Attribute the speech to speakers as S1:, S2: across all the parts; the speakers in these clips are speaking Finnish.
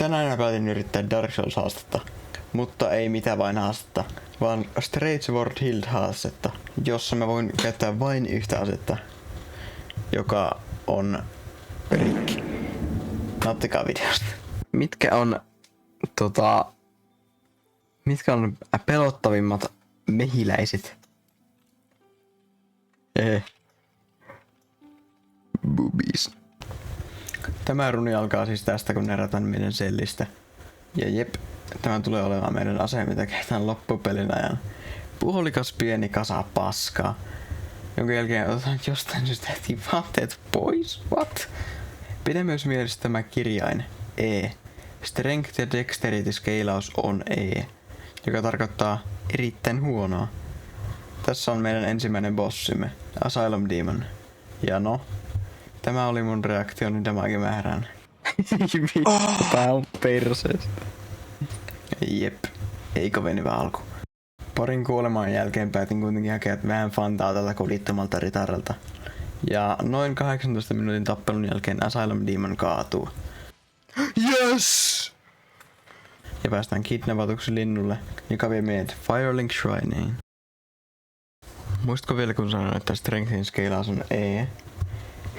S1: Tänään mä päätin yrittää Dark Souls haastetta, mutta ei mitä vain haastetta, vaan Straight Sword Hilt haastetta, jossa mä voin käyttää vain yhtä asetta, joka on rikki. Nauttikaa videosta. Mitkä on pelottavimmat mehiläiset? Boobies. Tämä runi alkaa siis tästä, kun erätän meidän sellistä. Ja jep, tämä tulee olemaan meidän ase, mitä käytetään loppupelin ajan. Puolikas pieni kasa paskaa. Jonka jälkeen otetaan jostain syystä heti vaatteet pois. What? Pidä myös mielessä tämä kirjain E. Strength ja Dexterity skeilaus on E, joka tarkoittaa erittäin huonoa. Tässä on meidän ensimmäinen bossimme, Asylum Demon. Ja no, tämä oli mun reaktioni damagemäärään. Tää on perseestä. Jep, ei kovin hyvä alku. Parin kuoleman jälkeen päätin kuitenkin hakea vähän fantaa tältä kodittomalta ritaralta. Ja noin 18 minuutin tappelun jälkeen Asylum Demon kaatuu. Yes! Ja päästään kidnappatuksi linnulle, joka vie meidät Firelink Shrineen. Muistatko vielä kun sanoin, että Strengthin skeilaus on E?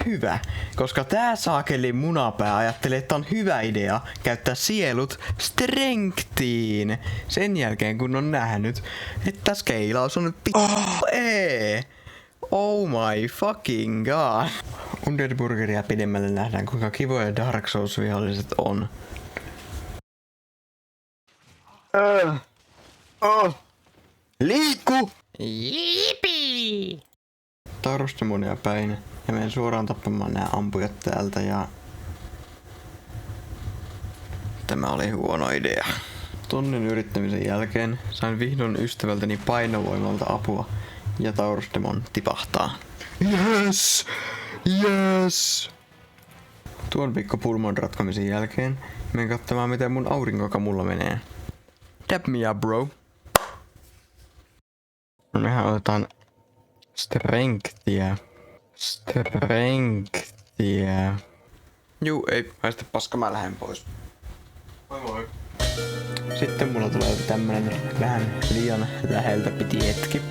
S1: Hyvä, koska tää saakeli munapää ajattelee, että on hyvä idea käyttää sielut Strengthiin. Sen jälkeen kun on nähnyt, että skeilaus on E. Oh my fucking god. Undead Burgeria pidemmälle nähdään kuinka kivoja Dark Souls viholliset on. Liikku!
S2: Jipi!
S1: Taurusdemonia päin ja menen suoraan tappamaan nämä ampujat täältä ja... Tämä oli huono idea. Tunnin yrittämisen jälkeen sain vihdoin ystävältäni painovoimalta apua ja Taurusdemon tipahtaa. Yes! Yes! Tuon pikku pulmon ratkomisen jälkeen menen katsomaan miten mun aurinkokamulla menee. Dab me up, bro. No mehän otetaan Strengthia. Juu, ei haista paska, mä lähden pois. Moi moi. Sitten mulla tulee tämmönen vähän liian läheltä piti hetki.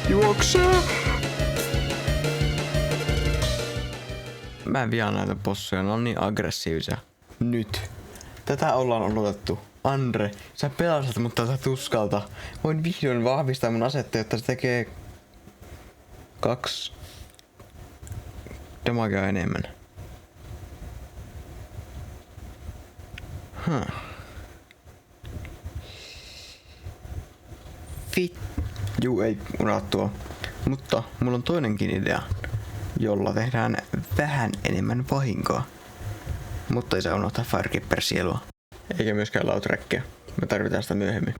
S1: Juoksee! Mä en vihaan näitä bosseja, ne on niin aggressiivisia. Nyt. Tätä ollaan odotettu. Andre, sä pelastat mut tältä tuskalta. Voin vihdoin vahvistaa mun asetta, jotta se tekee 2 damagea enemmän. Juu, ei unohtua. Mutta mulla on toinenkin idea, jolla tehdään vähän enemmän vahinkoa. Mutta ei saa unohtaa Firekeeper-sielua. Eikä myöskään Lautrackia. Me tarvitaan sitä myöhemmin.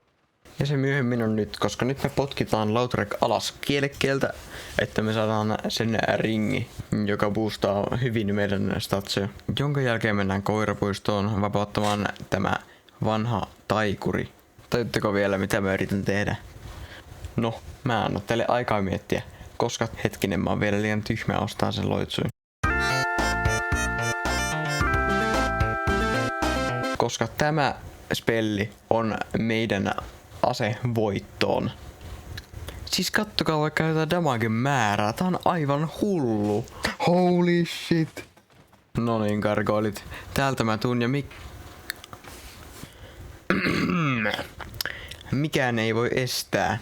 S1: Ja se myöhemmin on nyt, koska nyt me potkitaan Lautrec alas kielekkeeltä, että me saadaan sen ringi, joka boostaa hyvin meidän statseja. Jonka jälkeen mennään koirapuistoon vapauttamaan tämä vanha taikuri. Tajutteko vielä mitä mä yritän tehdä? No, mä annan teille aikaa miettiä, koska hetkinen mä oon vielä liian tyhmä ostaa sen loitsuin. Koska tämä spelli on meidän ase voittoon. Siis kattokaa vaikka tätä damagen määrää, tää on aivan hullu. Holy shit. No niin, gargoilit. Täältä mä tuun ja mikään ei voi estää.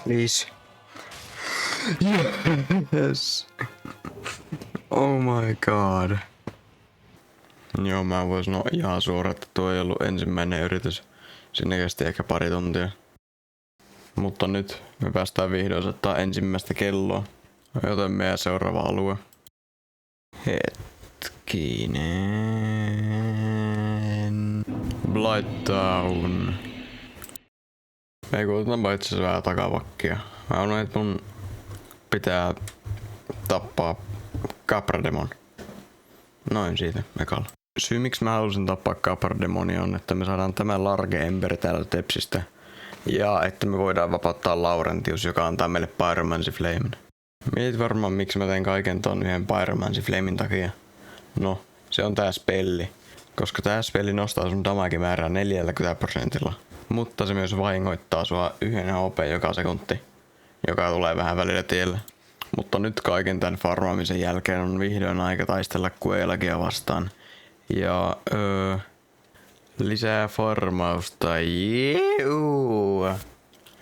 S1: Please. Yes. Oh my god. Joo, mä vois sanoa ihan suoraan, että tuo ei ollut ensimmäinen yritys. Sinne kesti ehkä pari tuntia. Mutta nyt me päästään vihdoin ottaa ensimmäistä kelloa. Joten meidän seuraava alue. Hetkinen. Blighttown. Ei kuulutetaanpa itse asiassa vähän takavakkia. Mä unohdin, että mun pitää tappaa Caprademon. Noin siitä ekalla. Syy miksi mä halusin tappaa Caprademonia on, että me saadaan tämä Large Ember täällä Tepsistä. Ja että me voidaan vapauttaa Laurentius, joka antaa meille Pyromancy Flamen. Mietit varmaan miksi mä teen kaiken ton yhden Pyromancy Flamen takia. No, se on tää spelli. Koska tää spelli nostaa sun damage-määrää 40%. Mutta se myös vahingoittaa sua yhden HP joka sekunti. Joka tulee vähän välillä tielle. Mutta nyt kaiken tän farmaamisen jälkeen on vihdoin aika taistella Quelagia vastaan. Ja lisää farmausta. Jeu!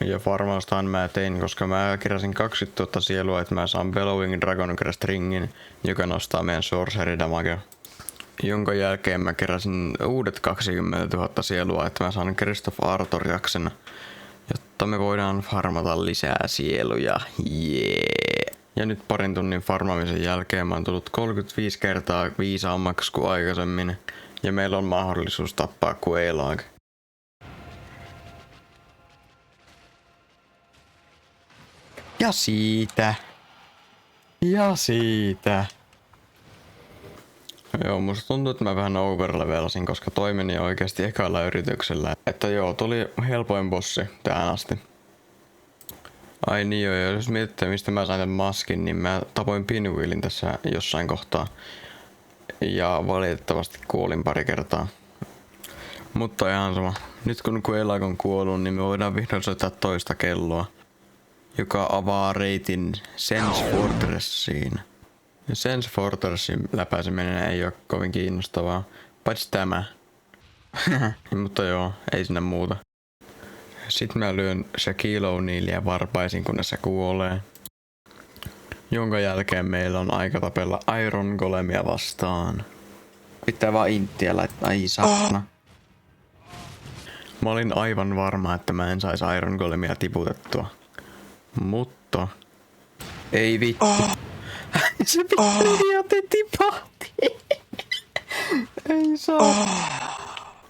S1: Ja farmaustahan mä tein, koska mä keräsin 20 000 sielua, että mä saan Bellowing Dragon Crest ringin, joka nostaa meidän Sorcery damagea. Jonka jälkeen mä keräsin uudet 20 000 sielua, että mä saan Crest of Artoriaksen, jotta me voidaan farmata lisää sieluja. Yeah. Ja nyt parin tunnin farmaamisen jälkeen mä oon tullut 35 kertaa viisaammaksi kuin aikaisemmin. Ja meillä on mahdollisuus tappaa Quelaag. Ja siitä. Ja siitä. Joo, musta tuntuu, että mä vähän overlevelasin, koska toi meni oikeesti ekalla yrityksellä. Että joo, tuli helpoin bossi tähän asti. Ai niin joo, ja jos mietitte mistä mä sain tämän maskin, niin mä tapoin Pinwheelin tässä jossain kohtaa. Ja valitettavasti kuolin pari kertaa. Mutta ihan sama. Nyt kun Quelaag on kuollut, niin me voidaan vihdoin soittaa toista kelloa. Joka avaa reitin Sense Fortressiin. Ja Sense Fortressin läpäiseminen ei oo kovin kiinnostavaa. Paitsi tämä. Mutta joo, ei sinne muuta. Sitten mä lyön Shaquille O'Nealia varpaisin, kunnes se kuolee. Jonka jälkeen meillä on aika tapella Iron Golemia vastaan. Pitää vaan inttiä laittaa, ai saatana. Mä olin aivan varma, että mä en sais Iron Golemia tiputettua. Mutta... Ei vittu. Se joten tipahti. Ei saa.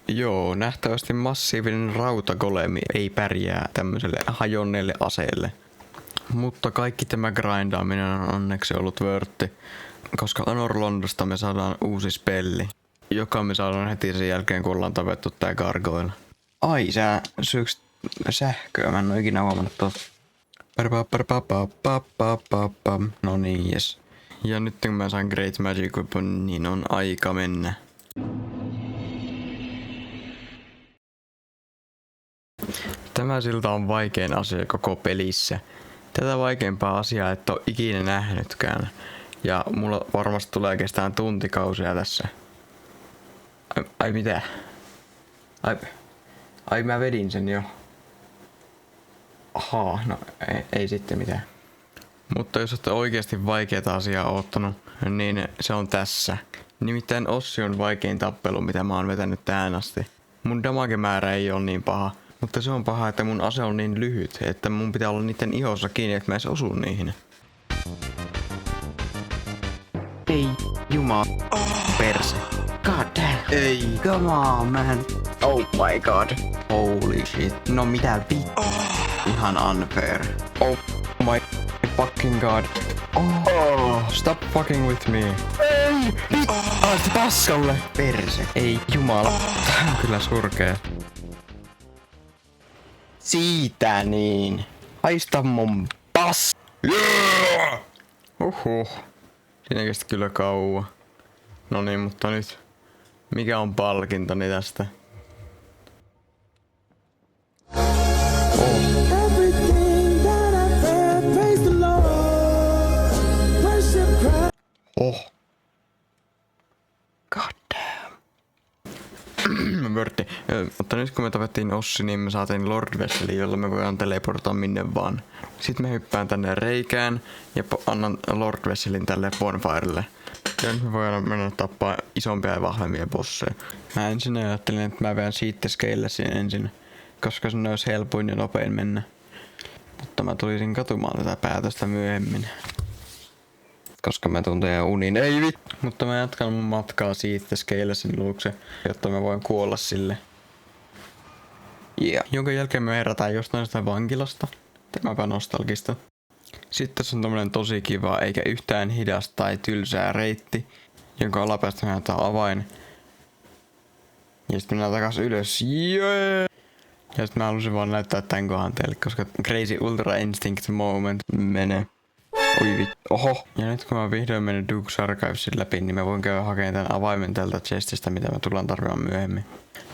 S1: Joo, nähtävästi massiivinen rautagolemi ei pärjää tämmöiselle hajonneelle aseelle. Mutta kaikki tämä grindaaminen on onneksi ollut vörtti, koska Anorlondosta me saadaan uusi spelli, joka me saadaan heti sen jälkeen, kun ollaan tapettu tää gargoyle. Ai, sä syöks sähköä? Mä en oo ikinä huomannut tuosta. No niin, jes. Ja nyt kun mä saan Great Magic Weapon, niin on aika mennä. Tämä silta on vaikein asia koko pelissä. Tätä vaikeampaa asiaa et oo ikinä nähnytkään. Ja mulla varmasti tulee kestään tuntikausia tässä. Ai mitä? Ai mä vedin sen jo. Ahaa, no ei sitten mitään. Mutta jos olette oikeasti vaikeata asiaa oottanut, niin se on tässä. Nimittäin Ossi on vaikein tappelu, mitä mä oon vetänyt tähän asti. Mun damage-määrä ei oo niin paha, mutta se on paha, että mun ase on niin lyhyt, että mun pitää olla niiden ihossa kiinni, että mä edes osun niihin. Ei, jumala. Perse. God damn. Ei. Come on, man. Oh my god. Holy shit. No mitä vittu. Ihan unfair. Oh my fucking god. Oh, stop fucking with me. Ei! Alasti paskalle! Perse. Ei jumala. Tää on kyllä surkea. Siitä niin. Haista mun pass. Yeah! Siinä kesti kyllä kauan. No niin, mutta nyt. Mikä on palkintoni tästä? Oh. God damn. Vörtti. Mutta nyt kun me tapettiin Ossi, niin me saatiin Lord Vesselin, jolla me voidaan teleportaa minne vaan. Sitten me hyppään tänne reikään ja annan Lord Vesselin tälle bonfirelle. Ja nyt me voidaan mennä tappaa isompia ja vahvemmia bosseja. Mä ensin ajattelin, että mä vedän siitä Scalesin ensin, koska se olisi helpoin ja nopein mennä. Mutta mä tulisin katumaan tätä päätöstä myöhemmin. Koska mä tuntee unin. Ei vittu! Mutta mä jatkan mun matkaa siitä Scalesin luokse, jotta mä voin kuolla sille. Yeah. Jonka jälkeen me herätään jostain sitä vankilasta. Tämäpä nostalgista. Sitten tässä on tommonen tosi kiva, eikä yhtään hidas tai tylsää reitti, jonka alapäästä me näyttää avain. Ja sitten mennään takas ylös. Yeah! Ja sitten mä halusin vaan näyttää tän kohan teille, koska Crazy Ultra Instinct Moment menee. Oi vittu. Oho. Ja nyt kun mä vihdoin mennyt Duke's Archivesin läpi, niin mä voin käydä hakemaan tän avaimen tältä chestistä, mitä mä tullaan tarvimaan myöhemmin.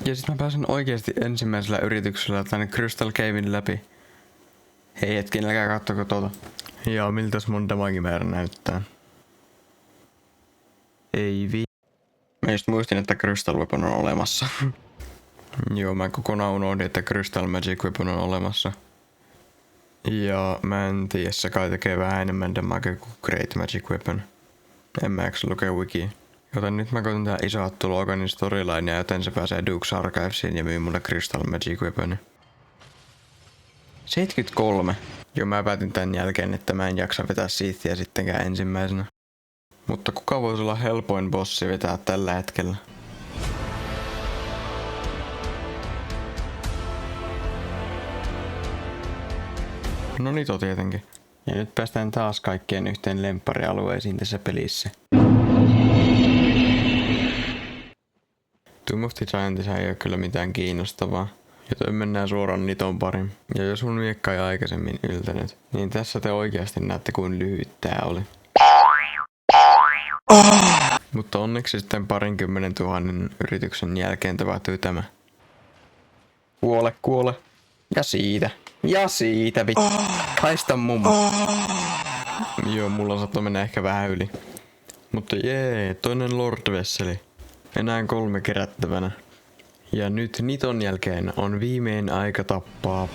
S1: Ja sit mä pääsen oikeesti ensimmäisellä yrityksellä tänne Crystal Cavein läpi. Hei hetki, älkää kattoko tuota. Ja miltäs mun damagimäärä näyttää? Ei vi... Mä just muistin, että Crystal Weapon on olemassa. Joo, mä kokonaan unohdin, että Crystal Magic Weapon on olemassa. Ja mä en tiedä, se kai tekee vähän enemmän damagea kuin Great Magic Weapon. En mä eikö lukea wiki. Joten nyt mä koitan tää iso Hattu Loganin storylinea, joten se pääsee Duke's Archivesiin ja myy mulle Crystal Magic Weaponin. 73. Joo, mä päätin tän jälkeen, että mä en jaksa vetää Sithiä sittenkään ensimmäisenä. Mutta kuka voisi olla helpoin bossi vetää tällä hetkellä? No Nito tietenkin. Ja nyt päästään taas kaikkien yhteen lempparialueisiin tässä pelissä. Tomb of the Giantissa ei oo kyllä mitään kiinnostavaa. Joten mennään suoraan Niton pariin. Ja jos mun miekka ei aikaisemmin yltänyt, niin tässä te oikeasti näette kuin lyhyt tää oli. Mutta onneksi sitten 20 000 yrityksen jälkeen tapahtui tämä. Kuole, kuole. Ja siitä. Ja siitä vittu. Haista mummo. Joo, mulla saattoi mennä ehkä vähän yli. Mutta jee, toinen Lord Vesseli. Enää 3 kerättävänä. Ja nyt Niton jälkeen on viimein aika tappaa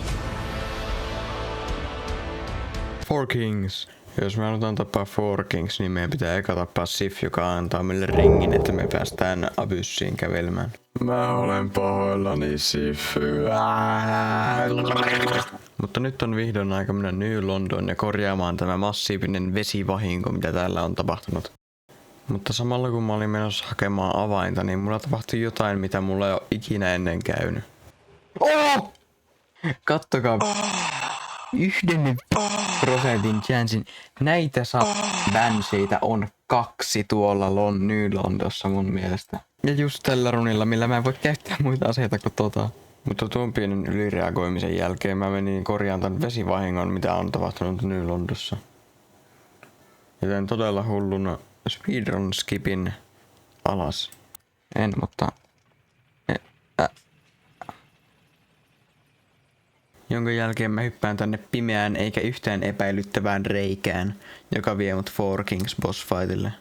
S1: Four Kings. Jos me halutaan tappaa Four Kings, niin meidän pitää eka tappaa Sif, joka antaa meille ringin, että me päästään Abyssiin kävelemään. Mä olen pahoillani, Sif. Mutta nyt on vihdoin aika mennä New London ja korjaamaan tämä massiivinen vesivahinko, mitä täällä on tapahtunut. Mutta samalla kun mä olin menossa hakemaan avainta, niin mulla tapahtui jotain, mitä mulla ei ole ikinä ennen käynyt. Oh! Kattokaa. 1% chanssin. Näitä bänseitä on 2 tuolla New Londossa mun mielestä. Ja just tällä runilla, millä mä en voi käyttää muita aseita kuin tota. Mutta tuon pienen ylireagoimisen jälkeen mä menin korjaan tämän vesivahingon, mitä on tapahtunut New Londossa. Joten todella hulluna speedrun skipin alas. En, mutta... Jonka jälkeen mä hyppään tänne pimeään eikä yhtään epäilyttävään reikään, joka vie mut Four Kings bossfightille.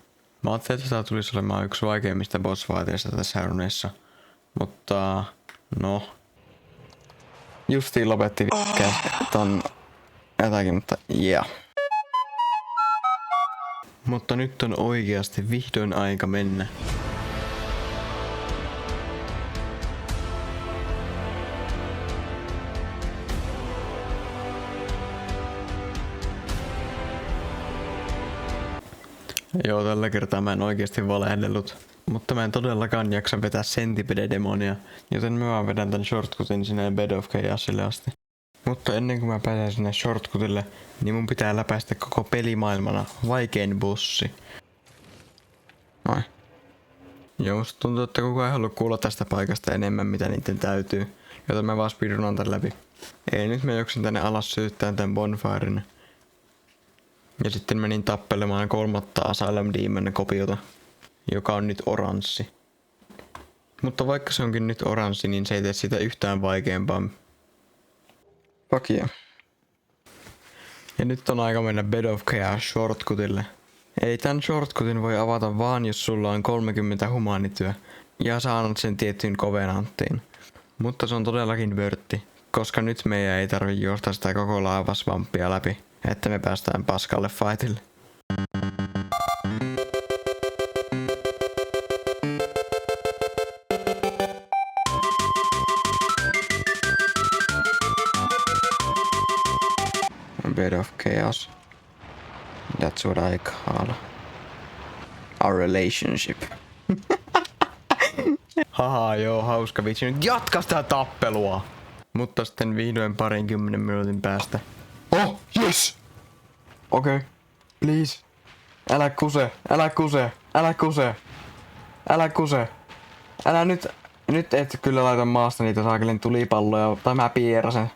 S1: Mä ajattelin, että tää tulisi olemaan yksi vaikeimmista bossfighteista tässä runessa. Mutta... no... Justiin lopetti ton jotakin, mutta yeah. Mutta nyt on oikeasti vihdoin aika mennä. Joo, tällä kertaa mä en oikeesti valehdellut. Mutta mä en todellakaan jaksa vetää Centipede-demonia, joten mä vaan vedän tän shortcutin sinne Bed of Chaosille asti. Mutta ennen kuin mä pääsen sinne shortcutille, niin mun pitää läpäistä koko pelimaailmana vaikein bossi. Noin. Ja musta tuntuu, että kukaan ei halua kuulla tästä paikasta enemmän, mitä niiden täytyy. Joten mä vaan speedrunan tän läpi. Ei, nyt mä juoksin tänne alas syyttään tän bonfiren. Ja sitten menin tappelemaan 3. Asylum Demon kopiota, joka on nyt oranssi. Mutta vaikka se onkin nyt oranssi, niin se ei tee sitä yhtään vaikeampaa. Fuck yeah. Ja nyt on aika mennä Bed of Chaos shortcutille. Eli tän shortcutin voi avata vaan jos sulla on 30 humaanityö ja saanut sen tiettyyn kovenanttiin. Mutta se on todellakin vörtti, koska nyt meidän ei tarvi juosta sitä koko laavasvamppia läpi, että me päästään paskalle fightille. A bit of chaos. That's what I call our relationship. Haha, joo, hauska vitsi. Nyt jatka sitä tappelua! Mutta sitten vihdoin 20 minuutin päästä. Oh, yes! Okei, please. Älä kuse, älä kuse, älä kuse. Älä kuse. Älä nyt et kyllä laita maasta niitä saakelin tulipalloja, tai mä pierasen.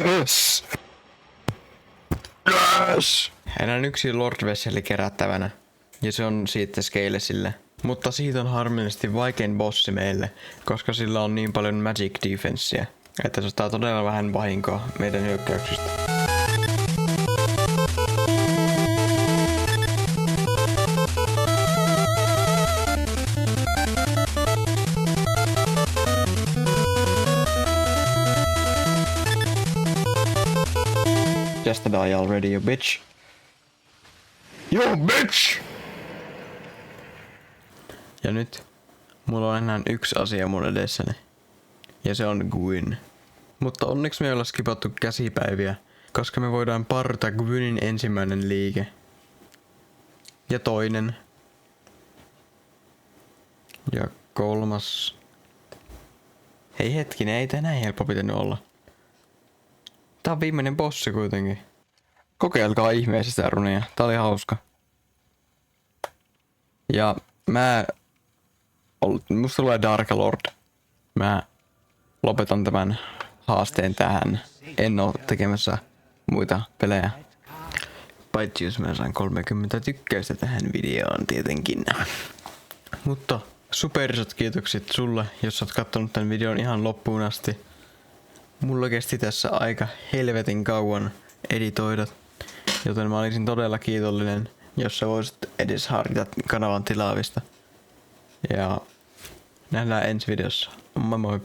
S1: Yes! Yes! Enää yksi Lord Vesseli kerättävänä. Ja se on siitä Scalesille. Mutta siitä on harmillisesti vaikein bossi meille, koska sillä on niin paljon magic defenssiä, että se ottaa todella vähän vahinkoa meidän hyökkäyksistä. Just die already, you bitch. You bitch! Ja nyt mulla on enää yksi asia mun edessäni. Ja se on Gwyn. Mutta onneksi me ei olla skipattu käsipäiviä, koska me voidaan parta Gwynin ensimmäinen liike. Ja toinen. Ja kolmas. Hei hetkinen, ei tää näin helppo pitänyt olla. Tää on viimeinen bossi kuitenkin. Kokeilkaa ihmeessä sitä runia, tää oli hauska. Ja musta tulee Dark Lord. Mä lopetan tämän haasteen tähän. En oo tekemässä muita pelejä. Paitsi jos mä saan 30 tykkäystä tähän videoon tietenkin. Mutta superisot kiitokset sulle, jos oot kattonut tän videon ihan loppuun asti. Mulla kesti tässä aika helvetin kauan editoida, joten mä olisin todella kiitollinen, jos sä voisit edes harkita kanavan tilaavista. Ja nähdään ensi videossa. Moi moi!